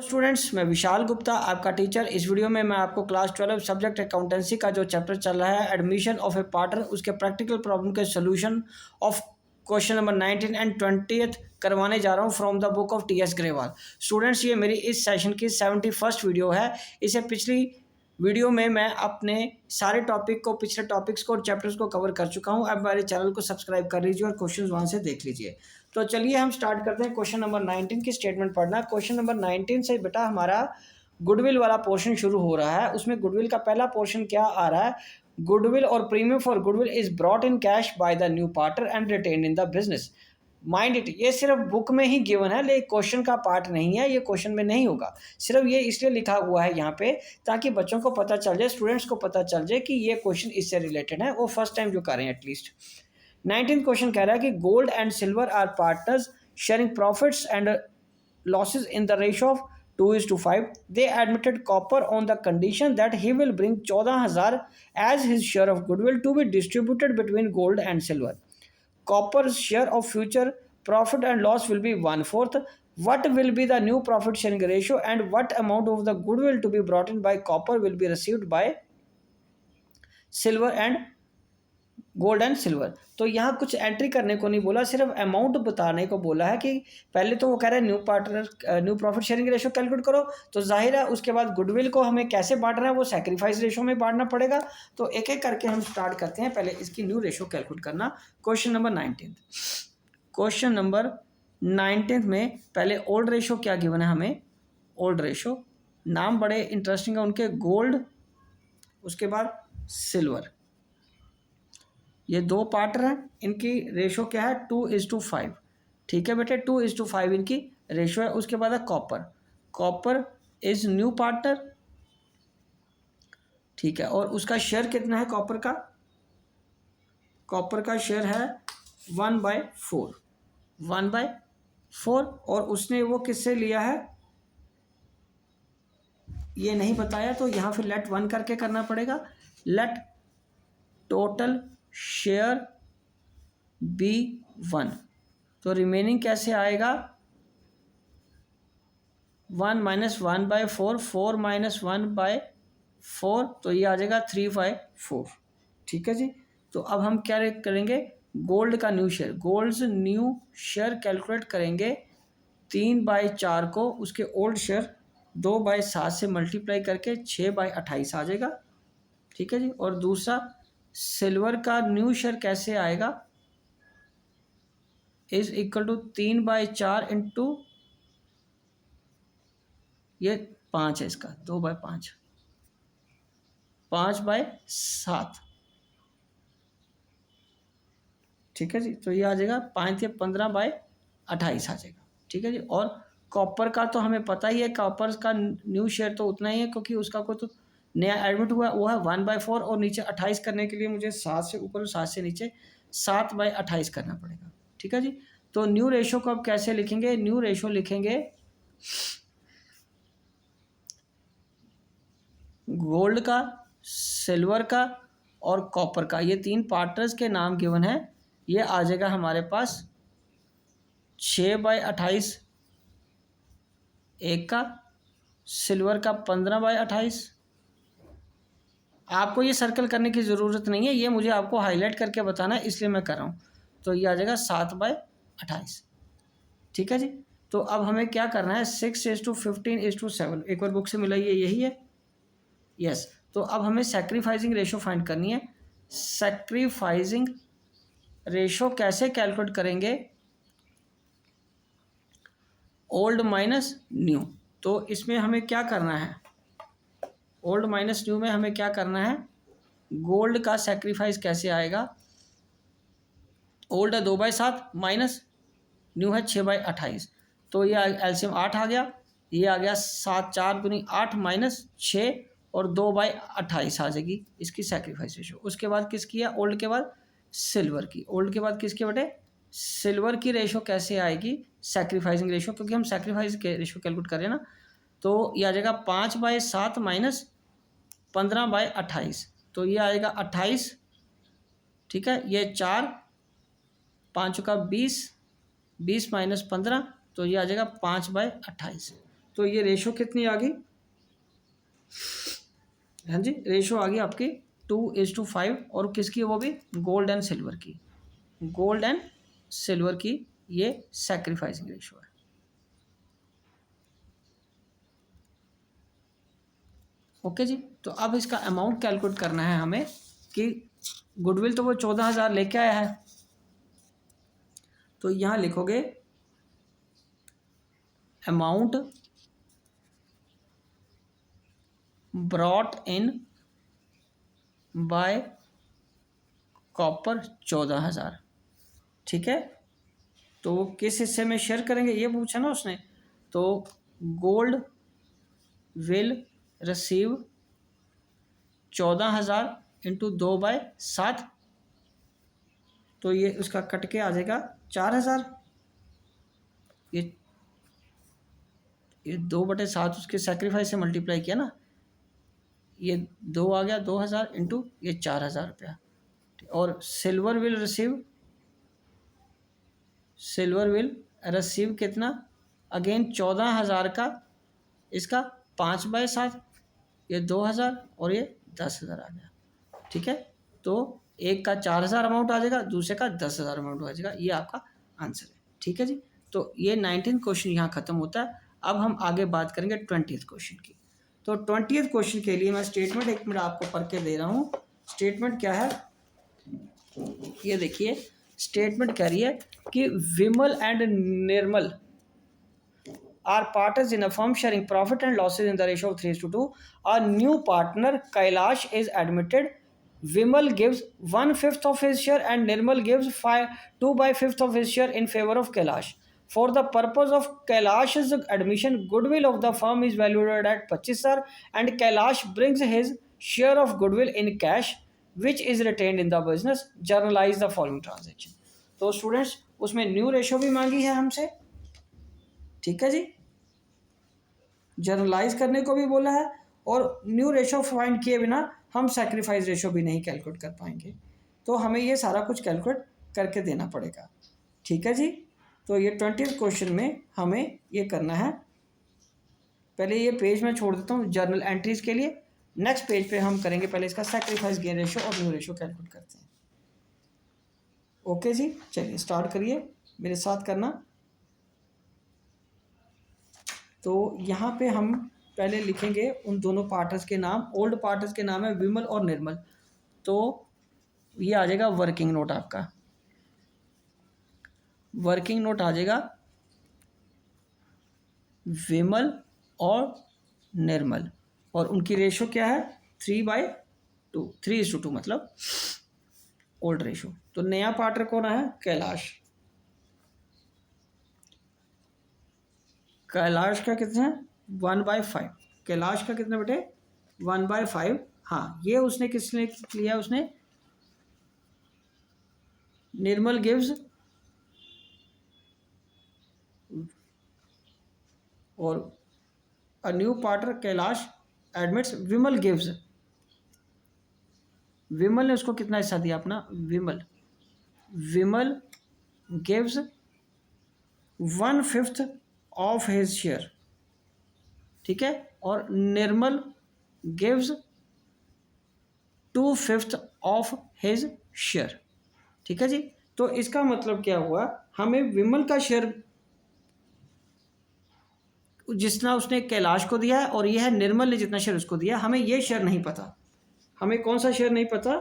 Students, मैं विशाल गुप्ता आपका teacher. इस वीडियो में मैं आपको क्लास 12 सब्जेक्ट अकाउंटेंसी का जो चैप्टर चल रहा है एडमिशन ऑफ ए पार्टनर, उसके प्रैक्टिकल प्रॉब्लम के solution of question number 19 and 20 करवाने जा रहा हूँ from the book of T.S.. Grewal. Students, ये मेरी इस सेशन की 71st वीडियो है। इसे पिछली वीडियो में मैं अपने सारे टॉपिक को, पिछले टॉपिक्स को और चैप्टर्स को कवर कर चुका हूँ। अब हमारे चैनल को सब्सक्राइब कर लीजिए और क्वेश्चंस वहाँ से देख लीजिए। तो चलिए हम स्टार्ट करते हैं। क्वेश्चन नंबर 19 की स्टेटमेंट पढ़ना। क्वेश्चन नंबर 19 से बेटा हमारा गुडविल वाला पोर्शन शुरू हो रहा है। उसमें गुडविल का पहला पोर्शन क्या आ रहा है? गुडविल और premium for goodwill is brought in cash by the new partner and retain in the business. Mind it, ये सिर्फ बुक में ही गिवन है, लेकिन क्वेश्चन का पार्ट नहीं है, ये क्वेश्चन में नहीं होगा। सिर्फ ये इसलिए लिखा हुआ है यहाँ पे ताकि बच्चों को पता चल जाए, स्टूडेंट्स को पता चल जाए कि ये क्वेश्चन इससे रिलेटेड है। वो फर्स्ट टाइम जो कर रहे हैं एटलीस्ट। 19th क्वेश्चन कह रहा है कि Gold and Silver are partners sharing profits and losses in the ratio of 2:5. They admitted copper on the condition that he will bring 14,000 as his share of goodwill to be distributed between gold and silver. Copper's share of future profit and loss will be 1/4. What will be the new profit sharing ratio and what amount of the goodwill to be brought in by copper will be received by silver and gold and silver. तो यहाँ कुछ entry करने को नहीं बोला, सिर्फ amount बताने को बोला है कि पहले तो वो कह रहा है new partner new profit sharing ratio calculate करो। तो जाहिर है उसके बाद गुडविल को हमें कैसे बांटना है, वो सैक्रिफाइस रेशो में बांटना पड़ेगा। तो एक एक करके हम स्टार्ट करते हैं। पहले इसकी न्यू रेशो कैलकुलेट करना। Question number 19। क्वेश्चन नंबर 19 में पहले ओल्ड रेशो क्या गिवन है हमें? ओल्ड रेशो, नाम बड़े इंटरेस्टिंग है उनके, गोल्ड, उसके बाद सिल्वर। ये दो पार्टनर हैं, इनकी रेशो क्या है? 2:5। ठीक है बेटे, 2:5 इनकी रेशो है। उसके बाद है copper. Copper is new partner, ठीक है, और उसका शेयर कितना है कॉपर का? कॉपर का शेयर है 1/4। 1/4। और उसने वो किससे लिया है ये नहीं बताया, तो यहाँ फिर लेट 1 करके करना पड़ेगा। Let total share be 1। तो रिमेनिंग कैसे आएगा? 1 - 1/4, 4 - 1/4, तो ये आ जाएगा 3/4। ठीक है जी। तो अब हम क्या करेंगे? गोल्ड का new share, Gold's new share calculate करेंगे। 3/4 को उसके ओल्ड शेयर 2/7 से मल्टीप्लाई करके 6/28 आ जाएगा। ठीक है जी। और दूसरा सिल्वर का न्यू शेयर कैसे आएगा? इज इक्वल टू 3/4 इंटू ये 5 है, इसका 2/5, 5/7। ठीक है जी। तो ये आ जाएगा 5 या 15/28 आ जाएगा। ठीक है जी। और कॉपर का तो हमें पता ही है, कॉपर का न्यू शेयर तो उतना ही है क्योंकि उसका कोई तो नया एडमिट हुआ वो है 1/4, और नीचे 28 करने के लिए मुझे 7 से ऊपर 7 से नीचे 7/28 करना पड़ेगा। ठीक है जी। तो न्यू रेशो को अब कैसे लिखेंगे? न्यू रेशो लिखेंगे गोल्ड का, सिल्वर का और कॉपर का, ये 3 पार्टनर्स के नाम गिवन है। ये आ जाएगा हमारे पास 6/28 एक का, सिल्वर का 15/28। आपको ये सर्कल करने की ज़रूरत नहीं है, ये मुझे आपको हाईलाइट करके बताना है, इसलिए मैं कर रहा हूँ। तो ये आ जाएगा 7/28। ठीक है जी। तो अब हमें क्या करना है? 6:15:7। एक बार बुक से मिला, ये यही है। यस। तो अब हमें सैक्रिफाइसिंग रेशो फाइंड करनी है। सैक्रिफाइसिंग रेशो कैसे कैलकुलेट करेंगे? Old minus new. तो इसमें हमें क्या करना है? ओल्ड माइनस न्यू में हमें क्या करना है? गोल्ड का सैक्रिफाइस कैसे आएगा? ओल्ड है 2/7 माइनस न्यू है 6/28। तो ये एलसीएम 8 आ गया। ये आ गया 7 × 4 = 8 माइनस 6 और 2/28 आ जाएगी इसकी सैक्रिफाइस रेशो। उसके बाद किसकी है? ओल्ड के बाद सिल्वर की। ओल्ड के बाद किसके बेटे? सिल्वर की रेशो कैसे आएगी? सैक्रिफाइसिंग रेशो, क्योंकि हम सैक्रिफाइस के रेशो कैलकुलेट कर रहे हैं ना। तो ये आ जाएगा 5/7 माइनस 15/28। तो ये आएगा 28। ठीक है। ये 4, 5 का 20, 20 - 15, तो ये आ जाएगा 5/28। तो ये रेशो कितनी आ गई, हाँ जी, रेशो आ गई आपकी 2:5, और किसकी है वो भी, गोल्ड एंड सिल्वर की, गोल्ड एंड सिल्वर की ये सैक्रिफाइसिंग रेशो है। ओके जी, तो अब इसका अमाउंट कैलकुलेट करना है हमें कि गुडविल तो वो 14,000 लेके आया है, तो यहाँ लिखोगे amount brought in by copper 14,000, ठीक है। तो वो किस हिस्से में शेयर करेंगे ये पूछा ना उसने, तो गोल्ड विल रिसीव 14,000 इंटू 2/7, तो ये उसका कट के आ जाएगा 4,000, ये 2/7 उसके सेक्रीफाइस से मल्टीप्लाई किया ना, ये 2 आ गया, 2,000 इंटू ये 4,000 रुपया। और सिल्वर विल रिसीव कितना, अगेन 14,000 का, इसका 5/7, ये 2,000 और ये 10,000 आ गया, ठीक है। तो एक का 4,000 अमाउंट आ जाएगा, दूसरे का 10,000 अमाउंट आ जाएगा, ये आपका आंसर है, ठीक है जी। तो ये 19th क्वेश्चन यहाँ खत्म होता है। अब हम आगे बात करेंगे 20th क्वेश्चन की। तो 20th क्वेश्चन के लिए मैं स्टेटमेंट 1 मिनट आपको पढ़ के दे रहा हूँ। स्टेटमेंट क्या है, ये देखिए, स्टेटमेंट कह रही है कि Vimal and Nirmal are partners in a firm sharing profit and losses in the ratio of 3:2. A new partner, Kailash, is admitted. Vimal gives 1/5 of his share and Nirmal gives 2/5 of his share in favor of Kailash. For the purpose of Kailash's admission, goodwill of the firm is valued at 25,000 and Kailash brings his share of goodwill in cash, which is retained in the business. Journalize the following transaction. तो students उसमें new ratio भी मांगी है हमसे, ठीक है जी, generalized करने को भी बोला है, और न्यू रेशो फाइंड किए बिना हम सैक्रिफाइस रेशो भी नहीं कैलकुलेट कर पाएंगे, तो हमें ये सारा कुछ कैलकुलेट करके देना पड़ेगा, ठीक है जी। तो ये 20th क्वेश्चन में हमें ये करना है। पहले ये पेज मैं छोड़ देता हूँ जर्नल एंट्रीज के लिए, नेक्स्ट पेज पे हम करेंगे पहले इसका सैक्रिफाइस गेन रेशो और न्यू रेशो कैलकुलेट करते हैं। ओके जी, चलिए स्टार्ट करिए, मेरे साथ करना। तो यहाँ पे हम पहले लिखेंगे उन दोनों पार्टनर्स के नाम। ओल्ड पार्टनर्स के नाम है विमल और निर्मल, तो ये आ जाएगा वर्किंग नोट, आपका वर्किंग नोट आ जाएगा विमल और निर्मल, और उनकी रेशो क्या है 3/2, 3:2 मतलब ओल्ड रेशो। तो नया पार्टनर कौन है, कैलाश, कैलाश का कितना है 1/5, कैलाश का कितना बेटे 1/5। हाँ, ये उसने किसने लिया, उसने निर्मल गिव्स और a new partner Kailash admits Vimal gives, Vimal ने उसको कितना हिस्सा दिया अपना, Vimal gives 1/5 of his share, ठीक है, और Nirmal gives 2/5 of his share, ठीक है जी। तो इसका मतलब क्या हुआ, हमें विमल का शेयर जितना उसने कैलाश को दिया है और यह है निर्मल ने जितना शेयर उसको दिया, हमें ये शेयर नहीं पता। हमें कौन सा शेयर नहीं पता,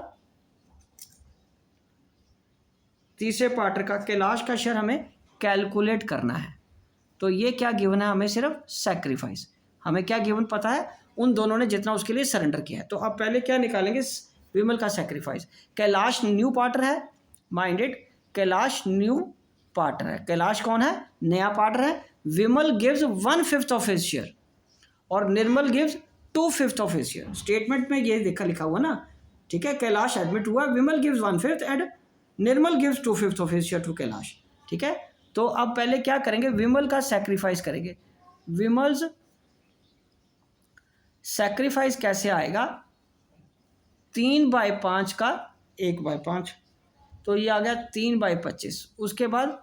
तीसरे पार्टनर का कैलाश का शेयर हमें कैलकुलेट करना है। तो ये क्या गिवन है, हमें सिर्फ सैक्रिफाइस, हमें क्या गिवन पता है, उन दोनों ने जितना उसके लिए सरेंडर किया है। तो अब पहले क्या निकालेंगे, विमल का सैक्रिफाइस। कैलाश न्यू पार्टनर है, माइंडेड, कैलाश न्यू पार्टनर है, कैलाश कौन है, नया पार्टनर है। Vimal gives 1/5 of his share और Nirmal gives 2/5 of his share. Statement में ये देखा लिखा हुआ ना, ठीक है, कैलाश एडमिट हुआ, Vimal gives 1/5 and Nirmal gives 2/5 of his share to Kailash, ठीक है। तो अब पहले क्या करेंगे, विमल का सैक्रिफाइस करेंगे। विमल्स सैक्रिफाइस कैसे आएगा, 3/5 का 1/5, तो ये आ गया 3/25। उसके बाद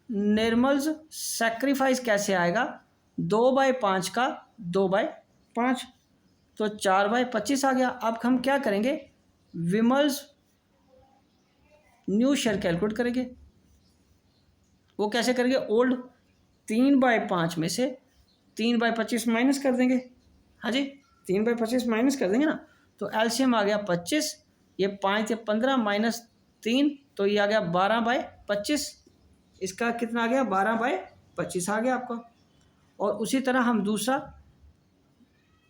निर्मल्स सैक्रिफाइस कैसे आएगा, 2/5 का 2/5, तो 4/25 आ गया। अब हम क्या करेंगे, विमल्स न्यू शेयर कैलकुलेट करेंगे। वो कैसे करेंगे, ओल्ड 3/5 में से 3/25 माइनस कर देंगे। हाँ जी, 3/25 माइनस कर देंगे ना, तो एलसीएम आ गया 25, ये 5 या 15 माइनस 3, तो ये आ गया 12/25। इसका कितना आ गया, 12/25 आ गया आपका। और उसी तरह हम दूसरा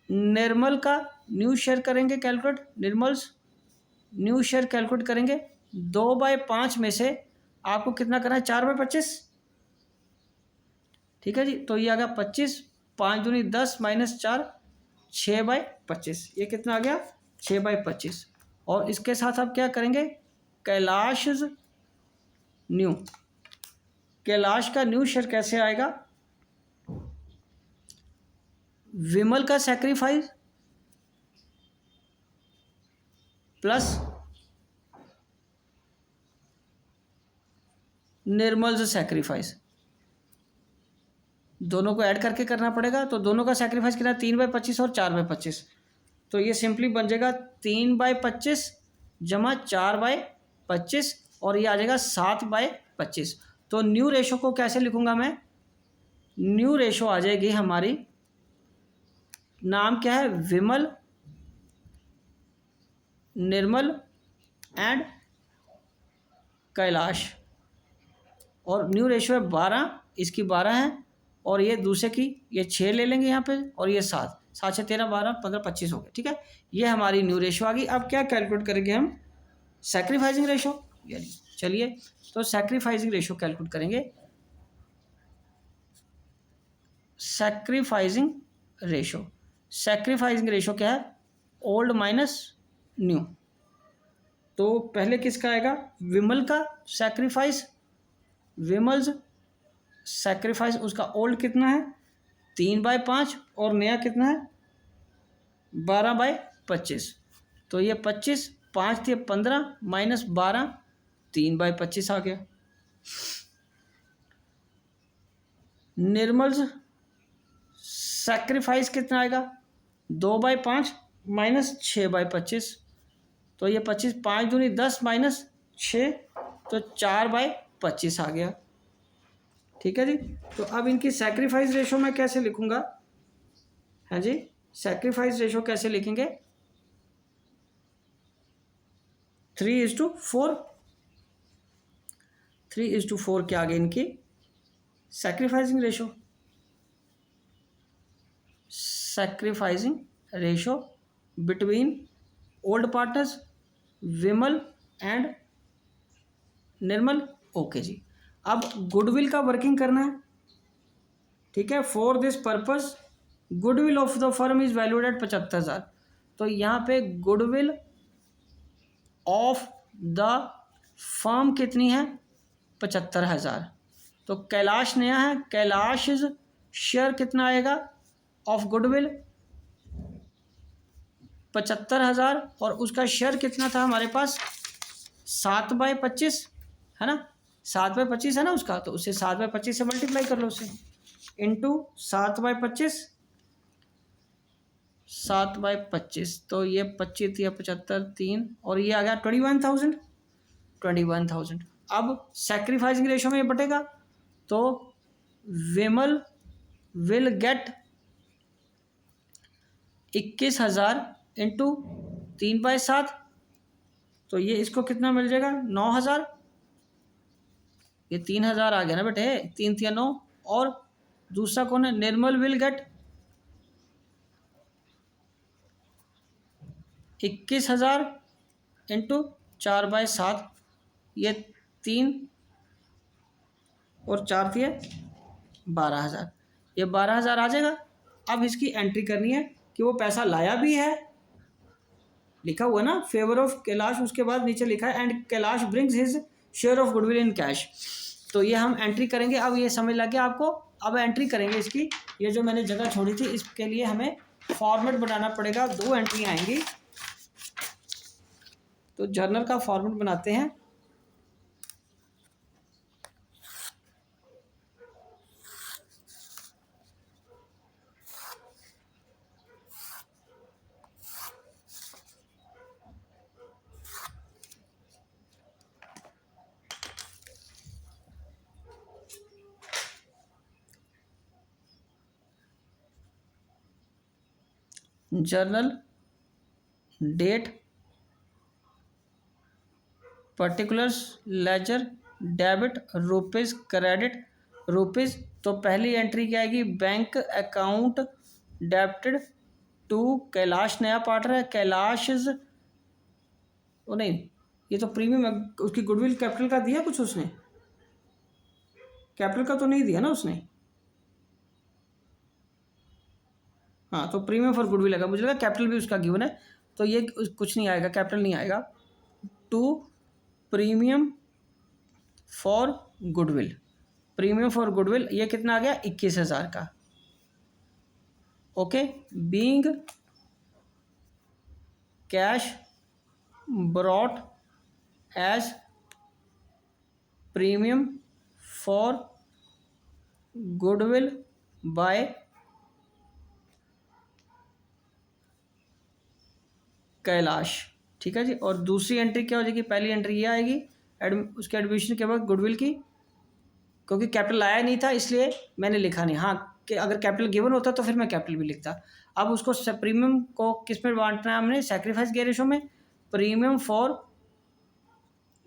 निर्मल का न्यू शेयर करेंगे कैलकुलेट। निर्मल्स न्यू शेयर कैलकुलेट करेंगे। 2/5 में से आपको कितना करना है, 4/25। ठीक है जी, तो ये आ गया 25, 5 दूनी 10 माइनस 4, 6/25। ये कितना आ गया, 6/25। और इसके साथ आप क्या करेंगे, कैलाश न्यू, कैलाश का न्यू शेयर कैसे आएगा, विमल का सैक्रिफाइस प्लस निर्मल सैक्रिफाइस, दोनों को ऐड करके करना पड़ेगा। तो दोनों का सैक्रिफाइस कितना, 3/25 और 4/25। तो ये सिंपली बन जाएगा 3/25 जमा 4/25, और ये आ जाएगा 7/25। तो न्यू रेशो को कैसे लिखूंगा मैं, न्यू रेशो आ जाएगी हमारी, नाम क्या है, विमल, निर्मल एंड कैलाश, और न्यू रेशो है 12, इसकी 12 है, और ये दूसरे की ये 6 ले लेंगे यहाँ पे, और ये 7, 7 से 13, 12, 15, 25 हो गए। ठीक है, ये हमारी न्यू रेशो आ गई। अब क्या कैलकुलेट करेंगे हम, सैक्रिफाइसिंग रेशो। चलिए, तो सैक्रिफाइसिंग रेशो कैलकुलेट करेंगे। सैक्रिफाइसिंग रेशो, सैक्रिफाइसिंग रेशो क्या है, ओल्ड माइनस न्यू। तो पहले किसका आएगा, विमल का सैक्रिफाइस, विमल्स सैक्रिफाइस, उसका ओल्ड कितना है, 3/5, और नया कितना है, 12/25। तो ये 25, 5 थे 15 माइनस 12, 3/25 आ गया। निर्मल्स सैक्रिफाइस कितना आएगा, 2/5 माइनस 6/25, तो ये 25, 5 दूनी 10 माइनस 6, तो 4/25 आ गया। ठीक है जी, तो अब इनकी सैक्रिफाइस रेशो मैं कैसे लिखूंगा, हाँ जी, सैक्रिफाइस रेशो कैसे लिखेंगे, 3:4, 3:4 के आगे इनकी sacrificing ratio, sacrificing ratio between old partners Vimal and Nirmal. Okay जी, अब गुडविल का वर्किंग करना है। ठीक है, for this purpose goodwill of the firm is valued at 75,000। तो यहाँ पे गुडविल ऑफ द फर्म कितनी है, 75,000। तो कैलाश नया है, कैलाश शेयर कितना आएगा ऑफ गुडविल, 75,000, और उसका शेयर कितना था हमारे पास, 7/25 है ना, 7/25 है ना उसका, तो उसे 7/25 से मल्टीप्लाई कर लो, उसे इंटू 7/25, 7/25, तो ये 25 या 75, 3, और ये आ गया 21,000, 21,000। अब सैक्रिफाइसिंग रेशो में ये बटेगा, तो विमल विल गेट 21,000 इंटू 3/7, तो ये इसको कितना मिल जाएगा, 9,000। ये 3,000 आ गया ना बेटे, 3 या 9, और दूसरा कौन है, निर्मल विल गेट 21,000 इंटू 4/7, ये 3 और 4 थी 12,000, ये 12,000 आ जाएगा। अब इसकी एंट्री करनी है कि वो पैसा लाया भी है, लिखा हुआ ना फेवर ऑफ कैलाश, उसके बाद नीचे लिखा है and Kailash brings his share of goodwill in cash. तो ये हम एंट्री करेंगे। अब ये समझ लग गया आपको, अब एंट्री करेंगे इसकी, ये जो मैंने जगह छोड़ी थी इसके लिए हमें फॉर्मेट बनाना पड़ेगा, 2 एंट्री आएंगी। तो जर्नल का फॉर्मेट बनाते हैं। Journal date particulars ledger debit rupees credit rupees. तो पहली एंट्री क्या आएगी, bank account debited to Kailash, नया पार्टनर है कैलाश। ओ नहीं, ये तो प्रीमियम उसकी गुडविल कैपिटल का दिया कुछ उसने, कैपिटल का तो नहीं दिया ना उसने। हाँ तो प्रीमियम फॉर गुडविल आएगा, मुझे लगा कैपिटल भी उसका गिवन है, तो ये कुछ नहीं आएगा, कैपिटल नहीं आएगा। To premium for goodwill, premium for goodwill ये कितना आ गया, 21,000 का। Okay, being cash brought as premium for goodwill by Kailash. ठीक है जी। और दूसरी एंट्री क्या हो जाएगी, पहली एंट्री ये आएगी उसके एडमिशन के बाद गुडविल की, क्योंकि कैपिटल आया नहीं था इसलिए मैंने लिखा नहीं। हाँ कि अगर कैपिटल गिवन होता तो फिर मैं कैपिटल भी लिखता। अब उसको प्रीमियम को किस में बांटना है हमने, सैक्रिफाइस गियर रेशो में। Premium for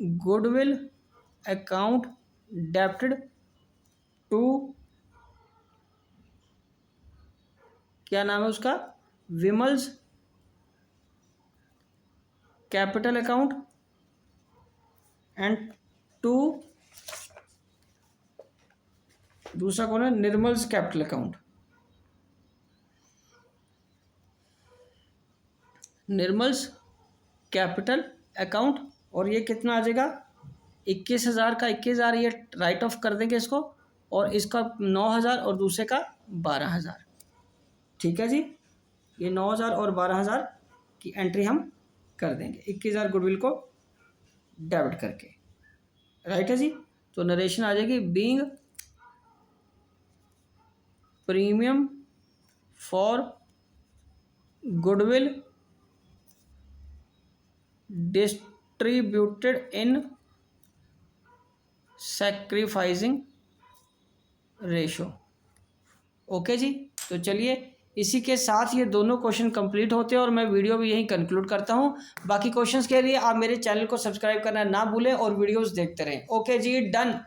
goodwill account debited to, क्या नाम है उसका, Vimal's capital account and to, दूसरा कौन है, Nirmal's capital account. Nirmal's capital account, और ये कितना आ जाएगा, 21,000 का 21,000 ये राइट ऑफ कर देंगे इसको, और इसका 9,000 और दूसरे का 12,000। ठीक है जी, ये 9,000 और 12,000 की एंट्री हम कर देंगे 21,000 गुडविल को डेबिट करके। राइट है जी। तो नरेशन आ जाएगी, being premium for goodwill distributed in sacrificing ratio. Okay जी। तो चलिए इसी के साथ ये दोनों क्वेश्चन कंप्लीट होते हैं और मैं वीडियो भी यहीं कंक्लूड करता हूँ। बाकी क्वेश्चंस के लिए आप मेरे चैनल को सब्सक्राइब करना ना भूलें और वीडियोस देखते रहें। ओके जी, डन।